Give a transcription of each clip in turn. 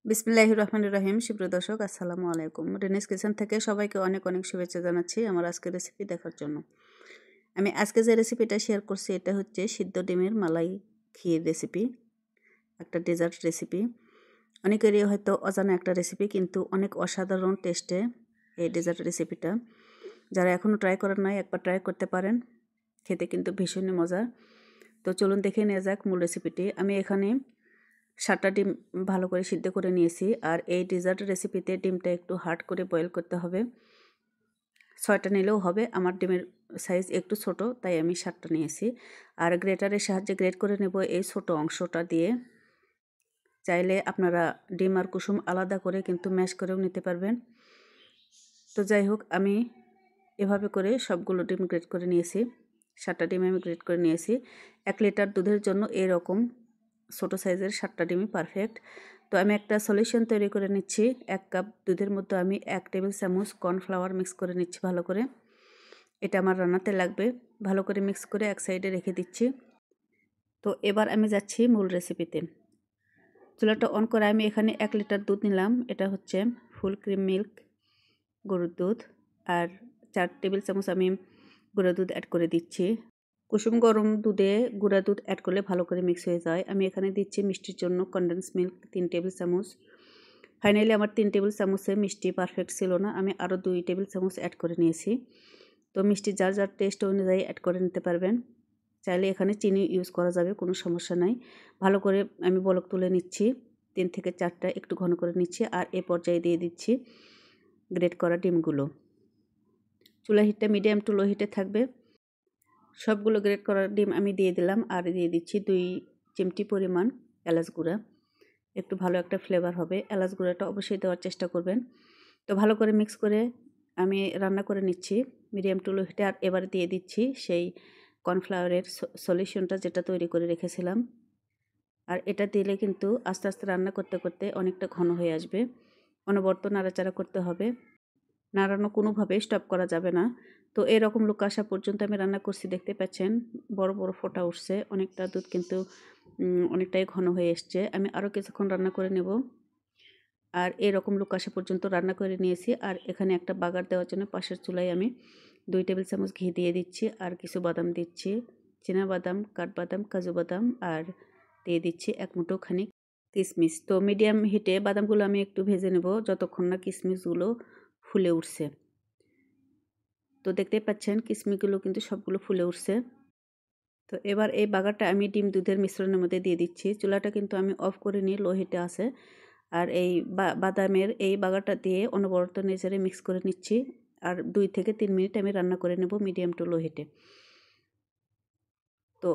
বিসমিল্লাহির রহমানির রহিম। সুপ্রিয় দর্শক, আসসালামু আলাইকুম। রেনিস কিচেন থেকে সবাইকে অনেক অনেক শুভেচ্ছা জানাচ্ছি আমার আজকের রেসিপি দেখার জন্য। আমি আজকে যে রেসিপিটা শেয়ার করছি এটা হচ্ছে সিদ্ধ ডিমের মালাই ক্ষীর রেসিপি, একটা ডেজার্ট রেসিপি। অনেকেরই হয়তো অজানা একটা রেসিপি, কিন্তু অনেক অসাধারণ টেস্টে এই ডেজার্ট রেসিপিটা। যারা এখনও ট্রাই করেন নাই একবার ট্রাই করতে পারেন, খেতে কিন্তু ভীষণই মজা। তো চলুন দেখে নেওয়া যাক মূল রেসিপিটি। আমি এখানে 7টা ডিম ভালো করে সিদ্ধ করে নিয়েছি। আর এই ডেজার্ট রেসিপিতে ডিমটা একটু হার্ড করে বয়েল করতে হবে। 6টা নিলেও হবে, আমার ডিমের সাইজ একটু ছোট তাই আমি 7টা নিয়েছি। আর গ্রেটারের সাহায্যে গ্রেট করে নেব এই ছোট অংশটা দিয়ে। চাইলে আপনারা ডিম আর কুসুম আলাদা করে কিন্তু ম্যাশ করেও নিতে পারবেন। তো যাই হোক, আমি এভাবে করে সবগুলো ডিম গ্রেট করে নিয়েছি। 7টা ডিম আমি গ্রেট করে নিয়েছি। 1 লিটার দুধের জন্য এরকম ছোটো সাইজের 7টা ডিমই পারফেক্ট। তো আমি একটা সলিউশন তৈরি করে নিচ্ছি। 1 কাপ দুধের মধ্যে আমি 1 টেবিল চামচ কর্নফ্লাওয়ার মিক্স করে নিচ্ছি ভালো করে। এটা আমার রান্নাতে লাগবে। ভালো করে মিক্স করে এক সাইডে রেখে দিচ্ছি। তো এবার আমি যাচ্ছি মূল রেসিপিতে। চুলাটা অন করে আমি এখানে 1 লিটার দুধ নিলাম। এটা হচ্ছে ফুল ক্রিম মিল্ক গরুর দুধ। আর 4 টেবিল চামচ আমি গুঁড়া দুধ অ্যাড করে দিচ্ছি। কুসুম গরম দুধে গুঁড়া দুধ অ্যাড করলে ভালো করে মিক্স হয়ে যায়। আমি এখানে দিচ্ছি মিষ্টির জন্য কনডেন্স মিল্ক 3 টেবিল চামচ। ফাইনালি আমার 3 টেবিল চামচে মিষ্টি পারফেক্ট ছিল না, আমি আরও 2 টেবিল চামচ অ্যাড করে নিয়েছি। তো মিষ্টি যার যার টেস্ট অনুযায়ী অ্যাড করে নিতে পারবেন। চাইলে এখানে চিনি ইউজ করা যাবে, কোনো সমস্যা নাই। ভালো করে আমি বলক তুলে নিচ্ছি। 3 থেকে 4টা একটু ঘন করে নিচ্ছি। আর এ পর্যায়ে দিয়ে দিচ্ছি গ্রেট করা ডিমগুলো। চুলা হিটটা মিডিয়াম টু লো হিটে থাকবে। সবগুলো গ্রেট করা ডিম আমি দিয়ে দিলাম। আর দিয়ে দিচ্ছি 2 চিমটি পরিমাণ এলাচ গুঁড়া। একটু ভালো একটা ফ্লেভার হবে। এলাচ গুঁড়াটা অবশ্যই দেওয়ার চেষ্টা করবেন। তো ভালো করে মিক্স করে আমি রান্না করে নিচ্ছি মিডিয়াম টু লো হিটে। আর এবারে দিয়ে দিচ্ছি সেই কর্নফ্লাওয়ারের সলিউশনটা যেটা তৈরি করে রেখেছিলাম। আর এটা দিলে কিন্তু আস্তে আস্তে রান্না করতে করতে অনেকটা ঘন হয়ে আসবে। অনবরত নাড়াচাড়া করতে হবে, নাড়ানো কোনোভাবেই স্টপ করা যাবে না। তো এরকম লুক আসা পর্যন্ত আমি রান্না করছি, দেখতে পাচ্ছেন বড় বড় ফোঁটা উঠছে। অনেকটা দুধ কিন্তু অনেকটাই ঘন হয়ে এসছে। আমি আরও কিছুক্ষণ রান্না করে নেব। আর এরকম লুক আসা পর্যন্ত রান্না করে নিয়েছি। আর এখানে একটা বাগার দেওয়ার জন্য পাশের চুলায় আমি 2 টেবিল চামচ ঘি দিয়ে দিচ্ছি। আর কিছু বাদাম দিচ্ছি, বাদাম, কাঠবাদাম, কাজু বাদাম। আর দিয়ে দিচ্ছি 1 মুঠো খানিক কিশমিশ। তো মিডিয়াম হিটে বাদামগুলো আমি একটু ভেজে নেব যতক্ষণ না কিশমিশগুলো ফুলে উঠছে। তো দেখতেই পাচ্ছেন কিশমিশগুলো কিন্তু সবগুলো ফুলে উঠছে। তো এবার এই বাগারটা আমি ডিম দুধের মিশ্রণের মধ্যে দিয়ে দিচ্ছি। চুলাটা কিন্তু আমি অফ করে নিয়ে লো হিটে আছে। আর এই বাদামের এই বাগারটা দিয়ে অনবরত নেড়ে মিক্স করে নিচ্ছি। আর 2 থেকে 3 মিনিট আমি রান্না করে নেব মিডিয়াম টু লো হিটে। তো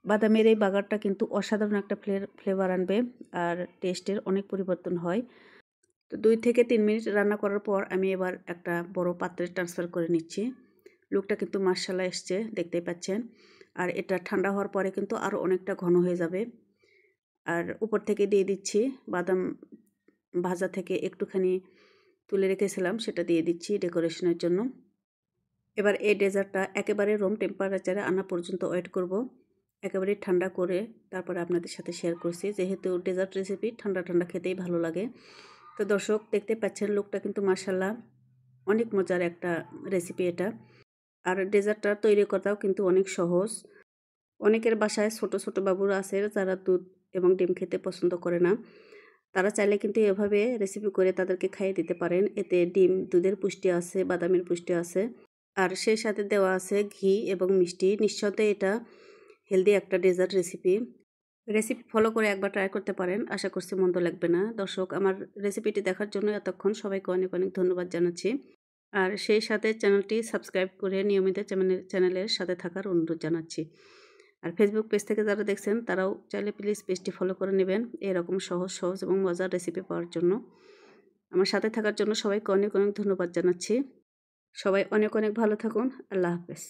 বাদামের এই বাগারটা কিন্তু অসাধারণ একটা ফ্লেভার আনবে। আর টেস্টের অনেক পরিবর্তন হয়। তো 2 থেকে 3 মিনিট রান্না করার পর আমি এবার একটা বড় পাত্রে ট্রান্সফার করে নিচ্ছি। লুকটা কিন্তু মাশাআল্লাহ এসছে, দেখতেই পাচ্ছেন। আর এটা ঠান্ডা হওয়ার পরে কিন্তু আরও অনেকটা ঘন হয়ে যাবে। আর উপর থেকে দিয়ে দিচ্ছি বাদাম ভাজা থেকে একটুখানি তুলে রেখেছিলাম, সেটা দিয়ে দিচ্ছি ডেকোরেশনের জন্য। এবার এই ডেজার্টটা একেবারে রুম টেম্পারেচারে আনা পর্যন্ত ওয়েট করব। একেবারে ঠান্ডা করে তারপরে আপনাদের সাথে শেয়ার করছি, যেহেতু ডেজার্ট রেসিপি ঠান্ডা ঠান্ডা খেতেই ভালো লাগে। তো দর্শক, দেখতে পাচ্ছেন লুকটা কিন্তু মাশাআল্লাহ অনেক মজার একটা রেসিপি এটা। আর ডেজার্টটা তৈরি করাও কিন্তু অনেক সহজ। অনেকের বাসায় ছোট ছোট বাবুরা আছে যারা দুধ এবং ডিম খেতে পছন্দ করে না। তারা চাইলে কিন্তু এভাবে রেসিপি করে তাদেরকে খাইয়ে দিতে পারেন। এতে ডিম দুধের পুষ্টি আছে, বাদামের পুষ্টি আছে। আর সেই সাথে দেওয়া আছে ঘি এবং মিষ্টি। নিঃসন্দেহে এটা হেলদি একটা ডেজার্ট রেসিপি। রেসিপি ফলো করে একবার ট্রাই করতে পারেন, আশা করছি মন্দ লাগবে না। দর্শক, আমার রেসিপিটি দেখার জন্য এতক্ষণ সবাইকে অনেক অনেক ধন্যবাদ জানাচ্ছি। আর সেই সাথে চ্যানেলটি সাবস্ক্রাইব করে নিয়মিত চ্যানেলের সাথে থাকার অনুরোধ জানাচ্ছি। আর ফেসবুক পেজ থেকে যারা দেখছেন তারাও চাইলে প্লিজ পেজটি ফলো করে নেবেন এরকম সহজ সহজ এবং মজার রেসিপি পাওয়ার জন্য। আমার সাথে থাকার জন্য সবাইকে অনেক অনেক ধন্যবাদ জানাচ্ছি। সবাই অনেক অনেক ভালো থাকুন। আল্লাহ হাফেজ।